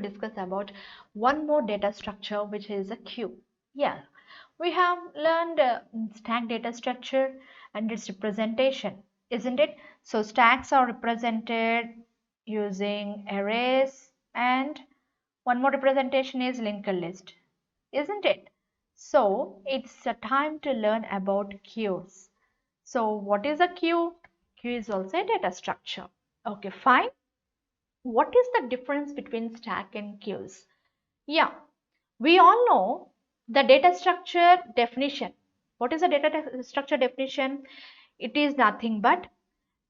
to discuss about one more data structure, which is a queue. Yeah, we have learned stack data structure and its representation, isn't it? So stacks are represented using arrays, and one more representation is linked list, isn't it? So it's a time to learn about queues. So what is a queue? Queue is also a data structure. Okay, fine. What is the difference between stack and queues? Yeah, we all know the data structure definition. What is the data structure definition? It is nothing but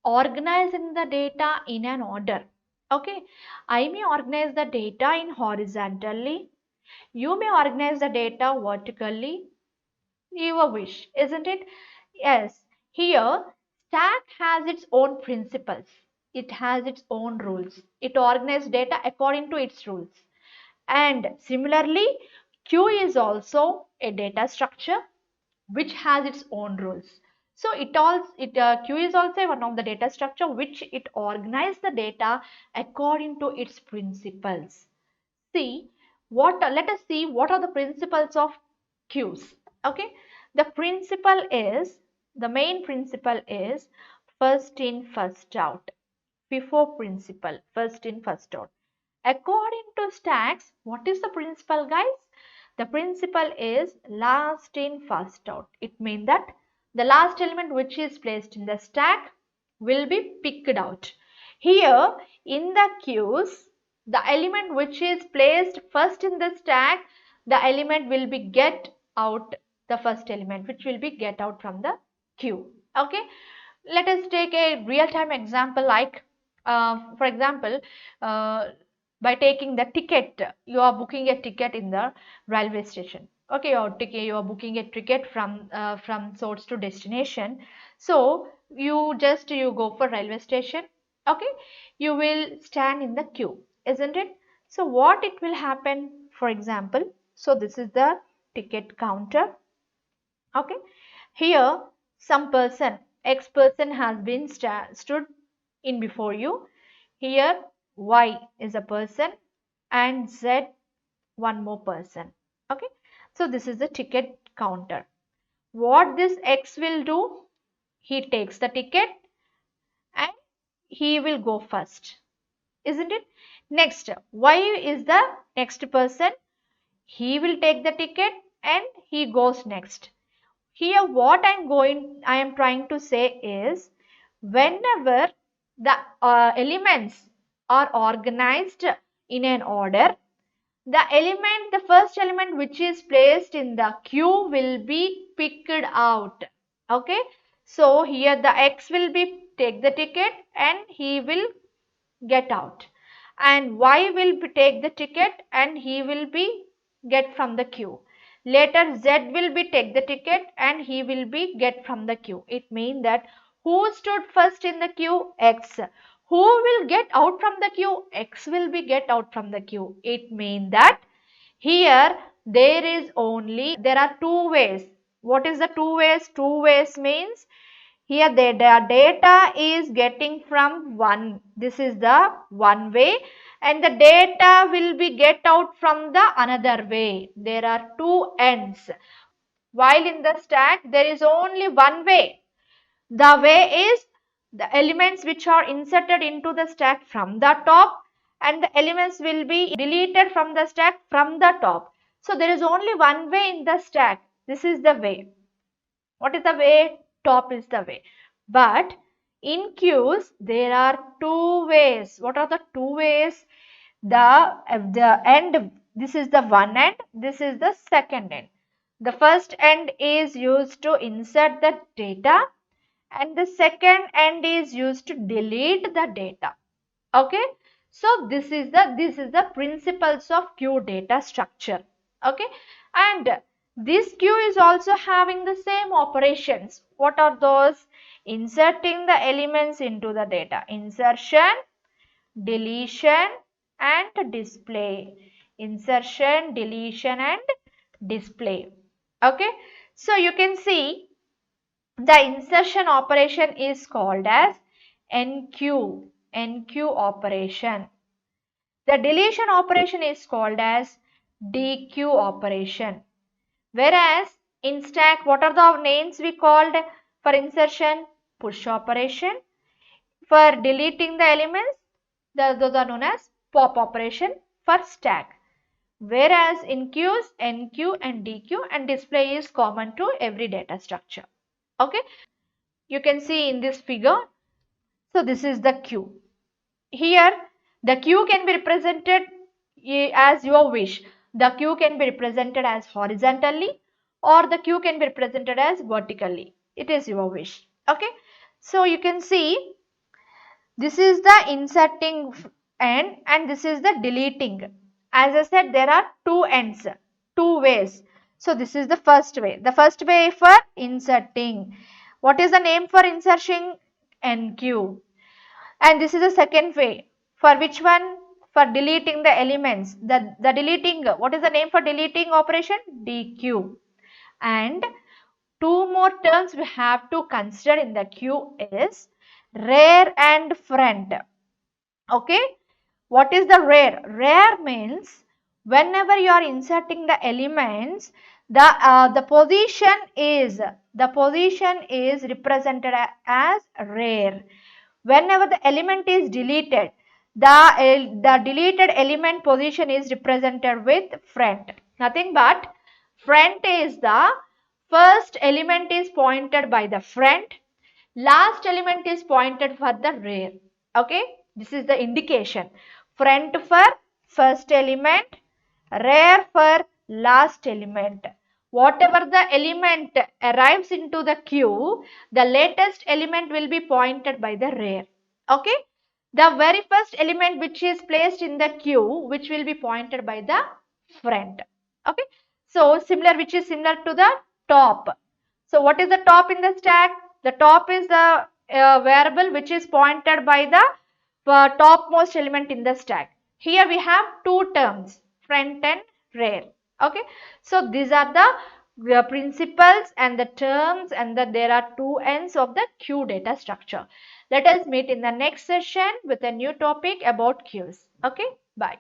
organizing the data in an order. Okay, I may organize the data in horizontally. You may organize the data vertically. Your wish, isn't it? Yes. Here, stack has its own principles. It has its own rules. It organizes data according to its rules. And similarly, queue is also a data structure which has its own rules. So queue is also one of the data structure which it organizes the data according to its principles. Let us see what are the principles of queues. Okay, the main principle is first in first out. FIFO principle, first in first out. According to stacks, what is the principle, guys? The principle is last in first out. It means that the last element which is placed in the stack will be picked out. Here in the queues, the element which is placed first in the stack, the element will be get out, the first element which will be get out from the queue. Okay, let us take a real-time example like for example, uh, by taking the ticket, you are booking a ticket in the railway station. Okay, you are booking a ticket from source to destination. So you go for railway station. Okay, you will stand in the queue, isn't it? So what it will happen, for example, so this is the ticket counter. Okay, here some person, X person has been stood in before you. Here Y is a person and Z one more person. Okay, so this is the ticket counter. What this X will do? He takes the ticket and he will go first, isn't it? Next, Y is the next person. He will take the ticket and he goes next. Here what I am trying to say is, whenever the elements are organized in an order, the first element which is placed in the queue will be picked out. Okay, so here the X will be take the ticket and he will get out, and Y will be take the ticket and he will be get from the queue. Later Z will be take the ticket and he will be get from the queue. It means that who stood first in the queue? X. Who will get out from the queue? X will be get out from the queue. It means that here there are two ways. What is the two ways? Two ways means here the data is getting from one. This is the one way, and the data will be get out from the another way. There are two ends. While in the stack there is only one way. The way is the elements which are inserted into the stack from the top, and the elements will be deleted from the stack from the top. So there is only one way in the stack. This is the way. What is the way? Top is the way. But in queues there are two ways. What are the two ways? The end, this is the one end, this is the second end. The first end is used to insert the data and the second end is used to delete the data. Okay, so this is the principles of queue data structure. Okay, and this queue is also having the same operations. What are those? Inserting the elements into the data, insertion, deletion and display, insertion, deletion and display. Okay, so you can see the insertion operation is called as enqueue operation. The deletion operation is called as DQ operation. Whereas in stack, what are the names we called for insertion? Push operation. For deleting the elements, those are known as pop operation for stack. Whereas in queues, NQ and DQ, and display is common to every data structure. Okay, you can see in this figure. So this is the queue. Here the queue can be represented as your wish. The queue can be represented as horizontally, or the queue can be represented as vertically. It is your wish. Okay, so you can see this is the inserting end and this is the deleting. As I said, there are two ends, two ways. So this is the first way. The first way for inserting. What is the name for insertion? NQ. And this is the second way. For which one? For deleting the elements. The deleting, what is the name for deleting operation? DQ. And two more terms we have to consider in the queue is rear and front. Okay, what is the rear? Rear means whenever you are inserting the elements, the position is represented as rear. Whenever the element is deleted, the deleted element position is represented with front. Nothing but front is the first element is pointed by the front, last element is pointed for the rear. Okay, this is the indication. Front for first element, rear for last element. Whatever the element arrives into the queue, the latest element will be pointed by the rear. Okay, the very first element which is placed in the queue, which will be pointed by the front. Okay, so similar, which is similar to the top. So what is the top in the stack? The top is the variable which is pointed by the topmost element in the stack. Here we have two terms, front and rear. Okay, so these are the principles and the terms, and there are two ends of the queue data structure. Let us meet in the next session with a new topic about queues. Okay, bye.